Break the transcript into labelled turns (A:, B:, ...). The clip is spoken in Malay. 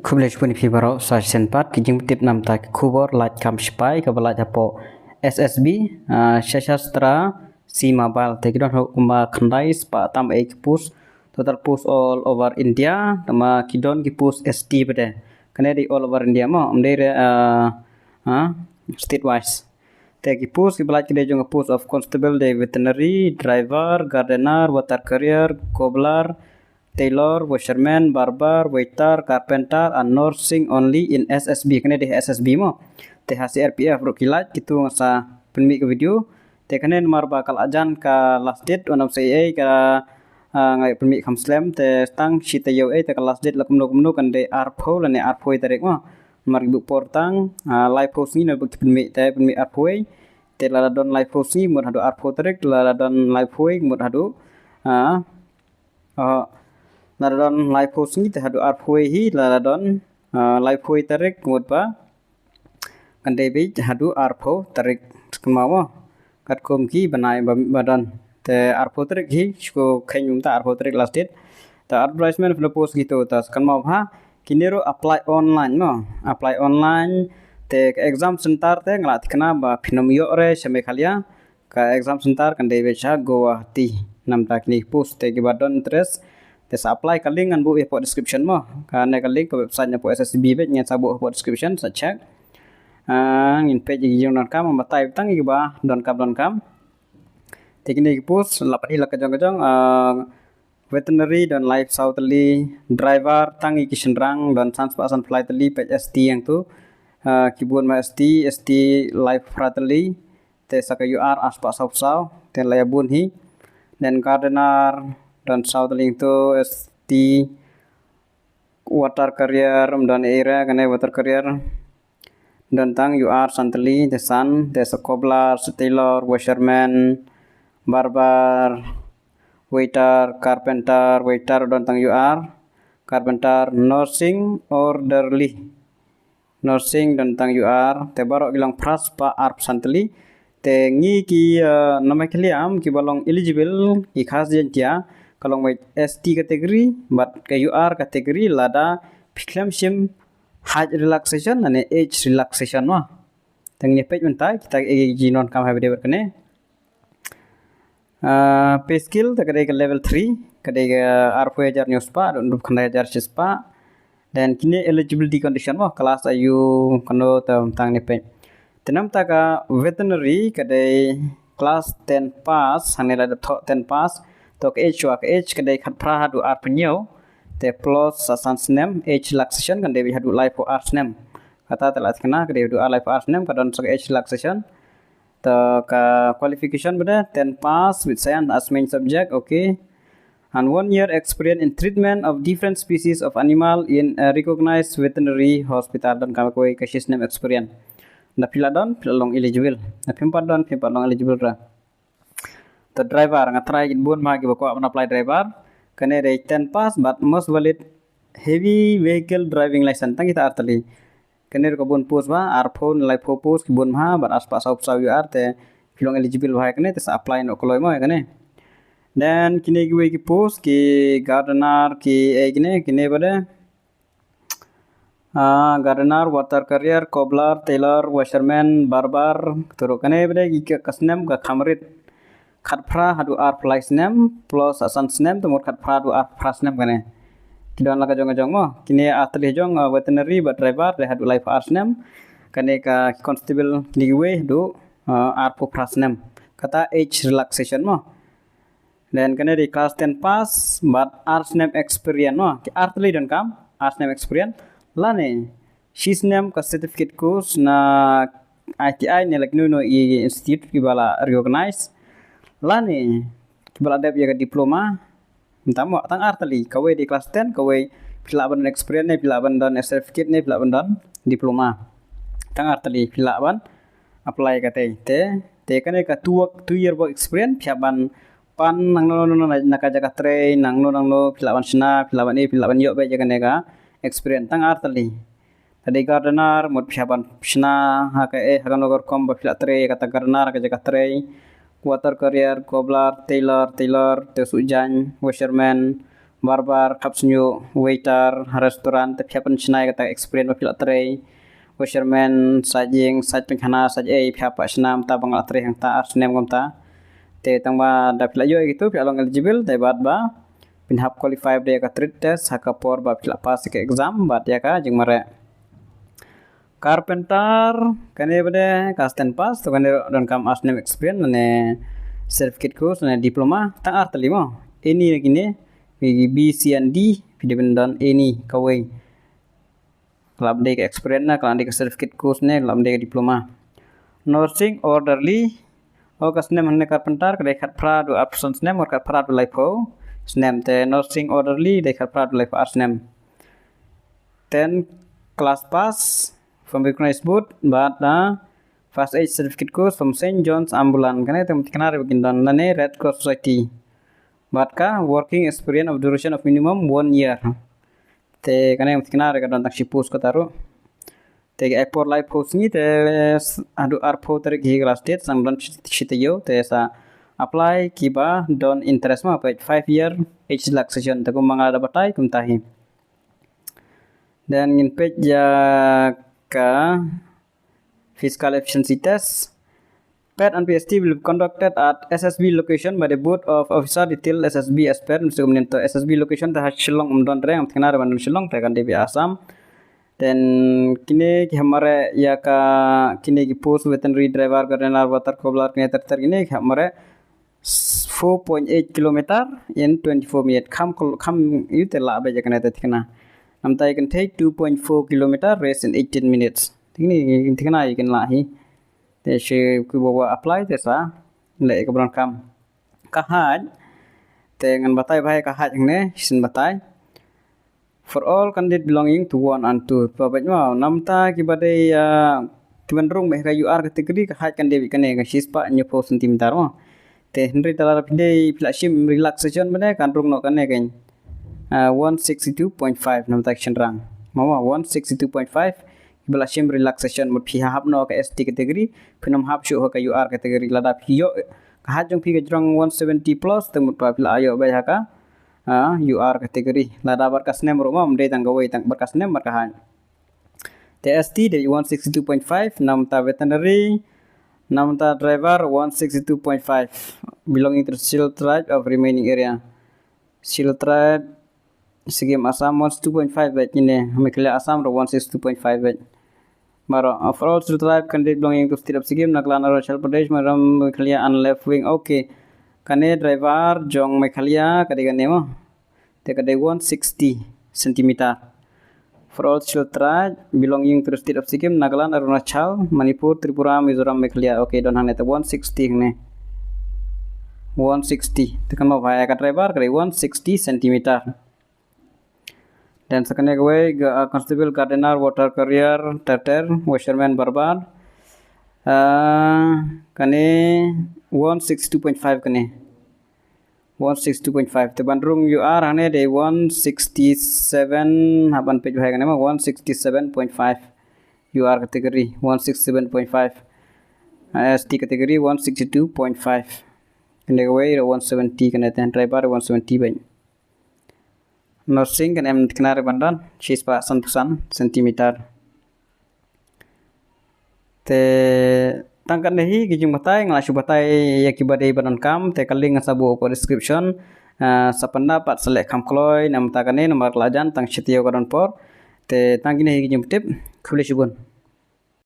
A: Kublech pun fibaro sashen pat kijing tip nam tak kubor light kam spai ka bala japo SSB Shashastra si mobile te kidon hokuma khandai spa tam ek push total push all over India tama kidon ki push ST bade kanedi all over India mo amdere state wise te ki push ki bala kide jong push of constable de veterinary driver gardener water carrier cobbler tailor, washerman, barber, waiter, carpenter, and nursing only in SSB. Kena di SSB mo. Te HCRPF rukilat kitu ngasa penmi ke video. Te kena nomor bakal ajan ka last date onam CA ka ngai penmi kamslam te stang shita yo te ka last date lakum no kan de arpo lane arpo tarik mo. Nomor ibu portang live post ni nabuk penmi te penmi arpo te lala don live post ni mur hadu arpo tarik lala don live post mur hadu Naradon live post ni terhadu arpoi hi naradon live poi tarik mud pa kan debi terhadu arpo tarik kemawa kat kom ki banai badan te arpo tarik hi sko khenyum ta arpo tarik last date ta advertisement of the post gitu tas kan mau ha kinero apply online mo apply online te exam center te nglat kena ba phinomyo re seme khalia ka exam center kan debi cha Guwahati nam tak ni post te ki badon interest te apply ka link an bu po description mo karena ka link ke website nya po SSB bet nya sabu po description sa check ngin page gi jong kam ma type tang gi ba don kam te kini ki post lapat hilak ka jong veterinary dan life southly driver tang ki senrang dan sans pasan flight li page ST yang tu kibun ma ST life frately te saka UR aspa sau te layabun hi dan gardener dan south link to ST water carrier dan area kene water carrier dan tang UR santli the sun the cobbler tailor washerman barber waiter carpenter waiter dan tang UR carpenter nursing orderly nursing dan tang UR te barok bilang pras pa arp santli te ngi ki nama kaliam ki balong eligible ki khas jentia kalau mau ST kategori, but ke UR kategori lada piklam sim height relaxation ane age relaxation wah. Tengnya page mentai kita jinon kam have develop kene. Pay skill tak ada ke level 3, kada ke arpo ajar nyuspa dan dup kena ajar sispa. Dan kini eligibility condition wah kelas ayu kano tentang ni page. Tenam taka veterinary kada kelas 10 pass, hanya ada 10 pass. Tok age kadai khat pra hadu ar penyo te plus sasan snem age relaxation kan dewi hadu life for art snem kata telat kena kadai hadu life for art snem kadon sok age relaxation to ka qualification beda 10 pass with science as main subject okay and 1 year experience in treatment of different species of animal in a recognized veterinary hospital dan kami koi kasih snem experience na piladon pilalong eligible na pimpadon eligible ra the driver ngatrai bun ma ki bako apply driver kane re 10 pass but most valid heavy vehicle driving license tang kita artali kane ko bun post ba ar phone live post ki bun ma but aspa sau UR te filong eligible ba kane te apply no koloi mo kane dan kine ki post ki gardener ki kine bade gardener water carrier cobbler tailor washerman barber turu kane bade ki kasnem ka khamrit khat pra hadu ar place name plus asan name tumur khat pra hadu ar pras name kane kidon laga jong mo kini atli jong veterinary but driver de hadu life ars name kane ka constable liwe do ar po pras name kata age relaxation mo dan kane di class 10 pass but ars name experience mo ki artli don kam ars name experience lane she's name ka certificate course na ITI ne like no institute ki bala recognize lani kibala dep ya diploma entamo tang artali kawe di kelas 10 kawe pilaban experience ne pilaban dan certificate ne pilaban dan diploma tang artali pilaban apply kate te kane ka 2 year work experience piaban pan nang no naka jaga train nang no pilaban sna pilaban yo be jaga nega experience tang artali tadi gardener mut piaban sna ha ka haganogor kom ba pilatre kata gardener ka jaga train water carrier, cobbler, tailor, tesujan, washerman, barbar kapsunyo waiter restoran te phiapan chnai kata experience ba phila trai washerman sajing saj penkhana saj phiapa snam ta bangal trai hang ta asnem gom ta te tangba da phila yo gitu phila long eligible te bat ba pinhap qualify de ka treat test hakapor ba phila pass ke exam bat ya ka jing mare carpenter kane bade kasten pass to kane don kam asnem experience ne certificate course ne diploma tang art lima ini gini B C and D video dan ini kawai club day experience na club day certificate course ne club day diploma nursing orderly o kasnem hanne carpenter kadai khat pra do options ne mor khat pra do life ho snem te nursing orderly de khat pra do life art snem 10 class pass from recognized board but first aid certificate course from St. John's Ambulance kane tem tiknar begin dan lane Red Cross Society but ka working experience of duration of minimum 1 year te kane tiknar ka dan tak sipus ko taru te airport life post ni te adu arpo ter gi class date sang dan chitayo te sa apply kiba don interest ma 5 year age relaxation te ko mangala batai kum tahi dan in page ya ka fiscal efficiency test PET and PST will be conducted at SSB location by the board of officer detail SSB as per mesti kemudian to SSB location ta Shillong umdon reng tengah bandung Shillong ta kan DB Assam dan kini hamare ya ka kini ki post veterinary driver gardener water cobbler kini ter kini hamare 4.8 kilometer in 24 minutes kam itu lah abe jakan eta tikna namtai can take 2.4 kilometer race in 18 minutes ini tikna ikan lahi te she ku bawa apply te sa le ka bron kam kahaj te ngan batai bhai kahaj ne sin batai for all candidate belonging to 1 and 2 pabaj ma namta ki bade tiban rung me ka UR category kahaj kan dewi kane ka sispa nyo po centimeter ma te henry talar pinde flashim relaxation bane kan rung no kane kan 162.5 namta action rang mama 162.5 Belashim relaxation mut phi hab no ka ST category phinam hab shu ka UR category lada phiyo kahaj jong phi ka jrong 170 plus te mut pa phila ayo ba ka UR category lada barkas nem ro mam de tang gawai tang barkas nem mar kahan te ST de 162.5 namta veterinary namta driver 162.5 belonging to Shield tribe of remaining area Shield tribe Sigim Assam 162.5 bet ini Mekhle Assam ro 162.5 bet Maro for all tribe candidate belonging to state of Sikkim Nagaland Arunachal Pradesh maram Mekhle and left wing okay kane driver jong Mekhle kade mo te kade 160 centimeter for all tribe belonging to state of Sikkim Nagaland Arunachal Manipur Tripura Mizoram Mekhle okay don hane te 160 ne 160 tekan mo bhai ka driver kade 160 centimeter dan second way constable gardener water carrier terter washerman barbar kane 162.5 kane 162.5 te bandrung UR hane de 167 haban page bhai kane ma 167.5 UR category 167.5 ST category 162.5 kane way 170 kane ten driver 170 bain nursing kan em kenare bandan sispa 100 cm te tangkat nehi gijing batai ngalasu batai yakibade badan kam te kaling sabu ko description sapendapat selek kam kloy nam takane nomor lajan tang sitio karon por te tangine gijing tip khule subun